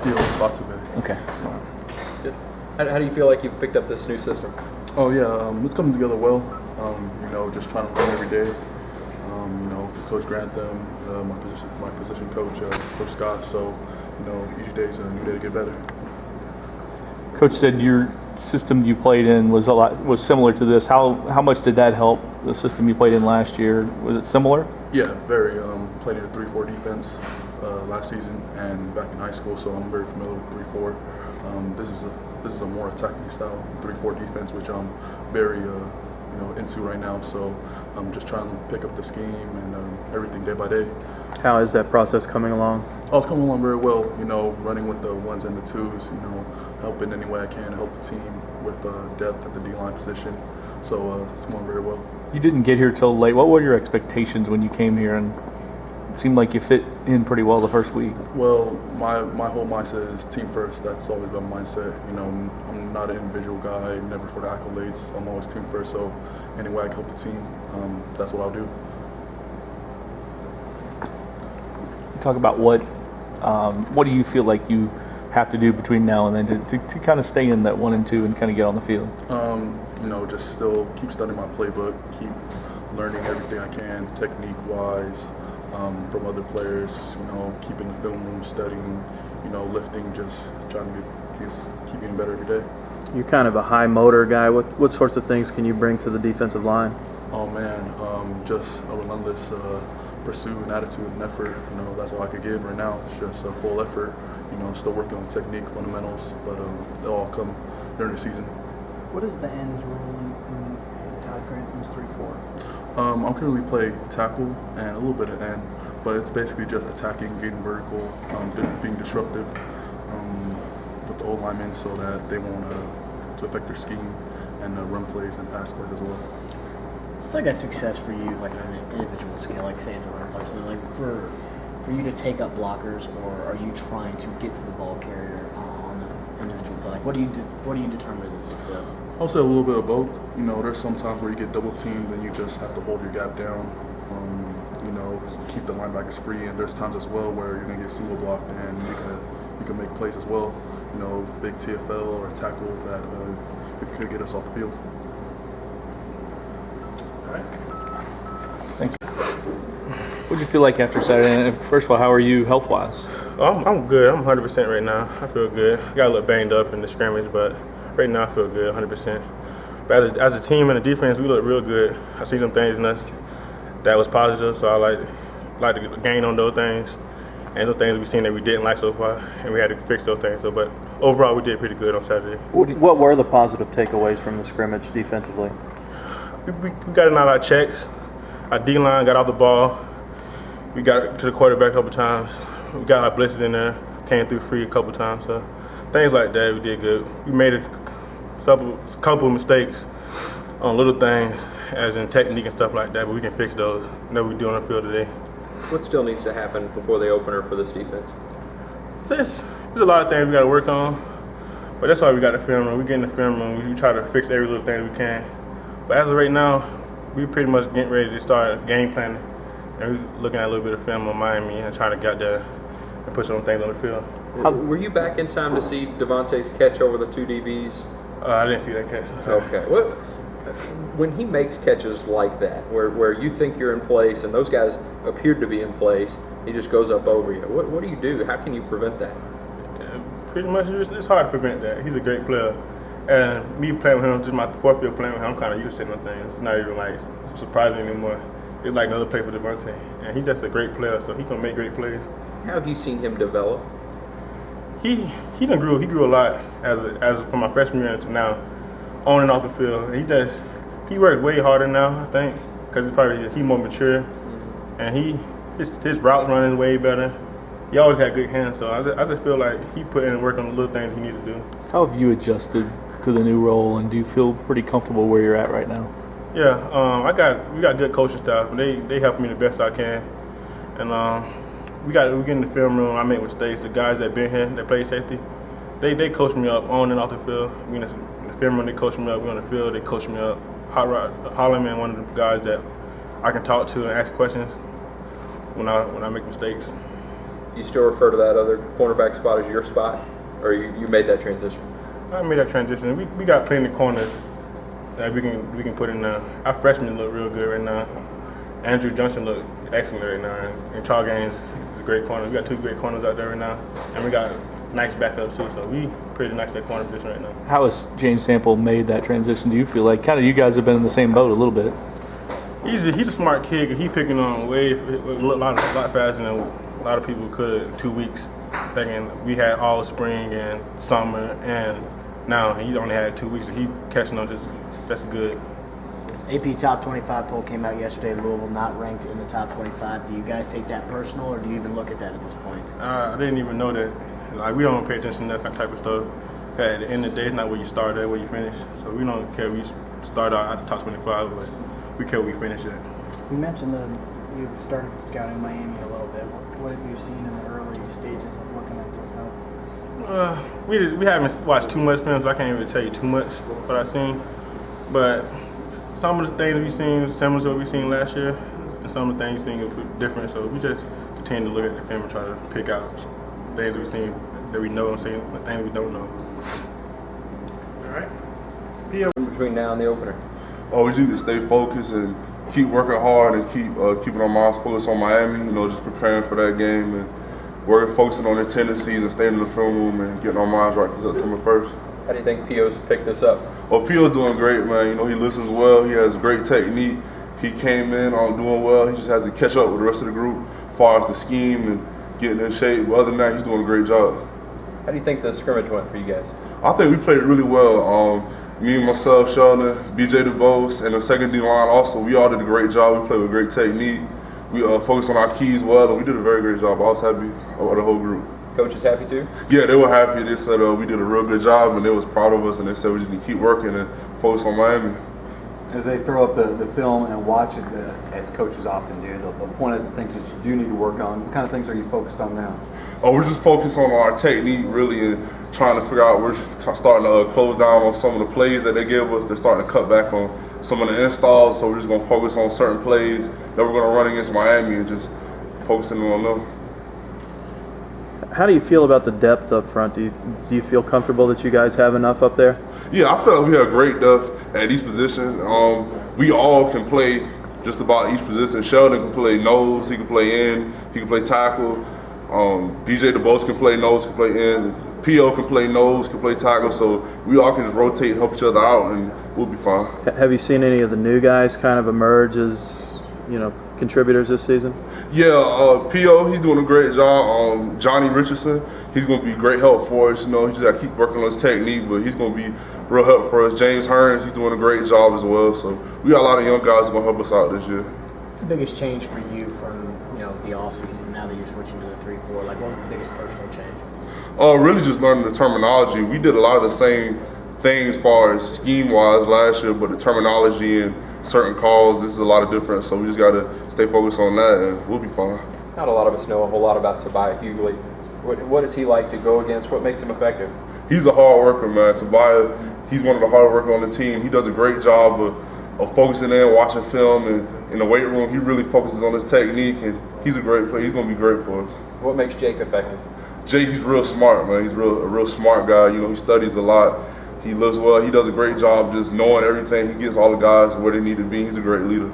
Yeah, lots of it. Okay. How do you feel like you've picked up this new system? Oh yeah, it's coming together well. Just trying to learn every day. For Coach Grantham, my position coach, Coach Scott. So, each day is a new day to get better. Coach said your system you played in was similar to this. How much did that help the system you played in last year? Was it similar? Yeah, very. Played in a 3-4 defense last season and back in high school, so I'm very familiar with 3-4. This is a more attacking style 3-4 defense, which I'm very into right now. So I'm just trying to pick up the scheme and everything day by day. How is that process coming along? Oh, it's coming along very well. Running with the ones and the twos. Helping any way I can, help the team with depth at the D-line position. So it's going very well. You didn't get here till late. What were your expectations when you came here? And it seemed like you fit in pretty well the first week. Well, my whole mindset is team first. That's always been my mindset. I'm not an individual guy, never for the accolades. I'm always team first. So any way I can help the team, that's what I'll do. Talk about what do you feel like you have to do between now and then to kind of stay in that 1 and 2 and kind of get on the field? Just still keep studying my playbook, keep learning everything I can, technique-wise, from other players. Keep in the film room, studying, lifting, just trying to keep getting better every day. You're kind of a high motor guy. What sorts of things can you bring to the defensive line? Oh man, just a relentless pursuit and attitude and effort. That's all I could give right now. It's just a full effort. Still working on technique, fundamentals, but they'll all come during the season. What is the ends role in Todd Grantham's 3-4? I'm currently playing tackle and a little bit of end, but it's basically just attacking, getting vertical, being disruptive with the old linemen so that they won't to affect their scheme and run plays and pass plays as well. It's like a success for you, like on an individual scale, like say it's a run play or something, like for you to take up blockers, or are you trying to get to the ball carrier on an individual play? Like what do you determine as a success? I'll say a little bit of both. There's some times where you get double teamed and you just have to hold your gap down, keep the linebackers free, and there's times as well where you're gonna get single blocked and you can make plays as well. Big TFL or a tackle that could get us off the field. All right. Thanks. What did you feel like after Saturday? And first of all, how are you health-wise? I'm good. I'm 100% right now. I feel good. I got a little banged up in the scrimmage, but right now I feel good, 100%. But as a team and a defense, we look real good. I see some things in us that was positive, so I like to gain on those things. And those things we've seen that we didn't like so far, and we had to fix those things. So, but overall, we did pretty good on Saturday. What were the positive takeaways from the scrimmage defensively? We got in all our checks. Our D-line got off the ball. We got to the quarterback a couple times. We got our blitzes in there, came through free a couple times. So things like that, we did good. We made a couple mistakes on little things, as in technique and stuff like that, but we can fix those. That we do on the field today. What still needs to happen before the opener for this defense? There's a lot of things we got to work on, but that's why we got the film room. We get in the film room, we try to fix every little thing we can. But as of right now, we pretty much getting ready to start game planning. And we're looking at a little bit of film on Miami and trying to get there and put some things on the field. Were you back in time to see Devontae's catch over the two DBs? I didn't see that catch. Okay. When he makes catches like that, where you think you're in place and those guys appeared to be in place, he just goes up over you. What do you do? How can you prevent that? Pretty much, it's hard to prevent that. He's a great player. And me playing with him, just my fourth year playing with him, I'm kind of used to things. It's not even like surprising anymore. It's like another play for Devontae. And he's just a great player, so he can make great plays. How have you seen him develop? He done grew. He grew a lot as from my freshman year to now, on and off the field. And he worked way harder now, I think, because he's more mature, and his routes running way better. He always had good hands, so I just feel like he put in work on the little things he needed to do. How have you adjusted to the new role, and do you feel pretty comfortable where you're at right now? Yeah, we got good coaching staff. They help me the best I can, and we get in the film room. I make mistakes. The guys that been here, that play safety, they coach me up on and off the field. We in the film room, they coach me up. We on the field, they coach me up. Hot Rod Holloman, one of the guys that I can talk to and ask questions when I make mistakes. you still refer to that other cornerback spot as your spot, or you made that transition? I made that transition. We got plenty of corners that we can put in there. Our freshmen look real good right now. Andrew Johnson look excellent right now, and Charles Gaines is a great corner. We got 2 great corners out there right now, and we got nice backups too. So we pretty nice at corner position right now. How has James Sample made that transition? Do you feel like kind of you guys have been in the same boat a little bit? He's a smart kid. He picking on a lot faster than a lot of people could in 2 weeks. Thinking we had all spring and summer, and now he only had 2 weeks. So he catching on just good. AP Top 25 poll came out yesterday. Louisville not ranked in the top 25. Do you guys take that personal, or do you even look at that at this point? I didn't even know that. Like, we don't pay attention to that type of stuff. 'Cause at the end of the day, it's not where you start at, where you finish. So we don't care if we start out at the top 25, but we care where we finish at. You mentioned that you started scouting Miami a little bit. What have you seen in the early stages of looking at their film? We haven't watched too much film, so I can't really tell you too much what I've seen. But some of the things we've seen similar to what we've seen last year, and some of the things we've seen are different. So we just continue to look at the film and try to pick out things we've seen that we know and see things we don't know. All right. In between now and the opener. Oh, we just need to stay focused and keep working hard and keep keeping our minds focused on Miami. You know, just preparing for that game and focusing on their tendencies and staying in the film room and getting our minds right for September 1st. How do you think Pio's picked this up? Well, Pio's doing great, man. You know, he listens well. He has great technique. He came in doing well. He just has to catch up with the rest of the group as far as the scheme and getting in shape. But other than that, he's doing a great job. How do you think the scrimmage went for you guys? I think we played really well. Me and myself, Sheldon, BJ DeBose, and the second D line also, we all did a great job. We played with great technique. We focused on our keys well, and we did a very great job. I was happy with the whole group. Coach is happy too? Yeah, they were happy. They said we did a real good job, and they was proud of us, and they said we just need to keep working and focus on Miami. As they throw up the film and watch it, as coaches often do, they'll point at the things that you do need to work on. What kind of things are you focused on now? Oh, we're just focused on our technique, really, and trying to figure out, we're starting to close down on some of the plays that they give us. They're starting to cut back on some of the installs, so we're just going to focus on certain plays that we're going to run against Miami and just focusing on them. How do you feel about the depth up front? Do you feel comfortable that you guys have enough up there? Yeah, I feel like we have great depth at each position. We all can play just about each position. Sheldon can play nose, he can play in, he can play tackle. DJ DeBose can play nose, can play in. P.O. can play nose, can play tackle. So we all can just rotate and help each other out, and we'll be fine. Have you seen any of the new guys kind of emerge as, contributors this season? Yeah, P.O., he's doing a great job. Johnny Richardson, he's going to be great help for us. He just got to keep working on his technique, but he's going to be real help for us. James Hearns, he's doing a great job as well. So we got a lot of young guys who are going to help us out this year. What's the biggest change for you from the offseason now that you're switching to the 3-4? Like, what was the biggest personal change? Really just learning the terminology. We did a lot of the same things as far as scheme-wise last year, but the terminology and certain calls, this is a lot of difference. So we just got to stay focused on that, and we'll be fine. Not a lot of us know a whole lot about Tobiah Hughley. What is he like to go against? What makes him effective? He's a hard worker, man. Tobiah, he's one of the hard workers on the team. He does a great job of focusing in, watching film, and in the weight room, he really focuses on his technique, and he's a great player. He's going to be great for us. What makes Jake effective? Jake, he's real smart, man. He's a real smart guy. He studies a lot. He lives well. He does a great job just knowing everything. He gets all the guys where they need to be. He's a great leader.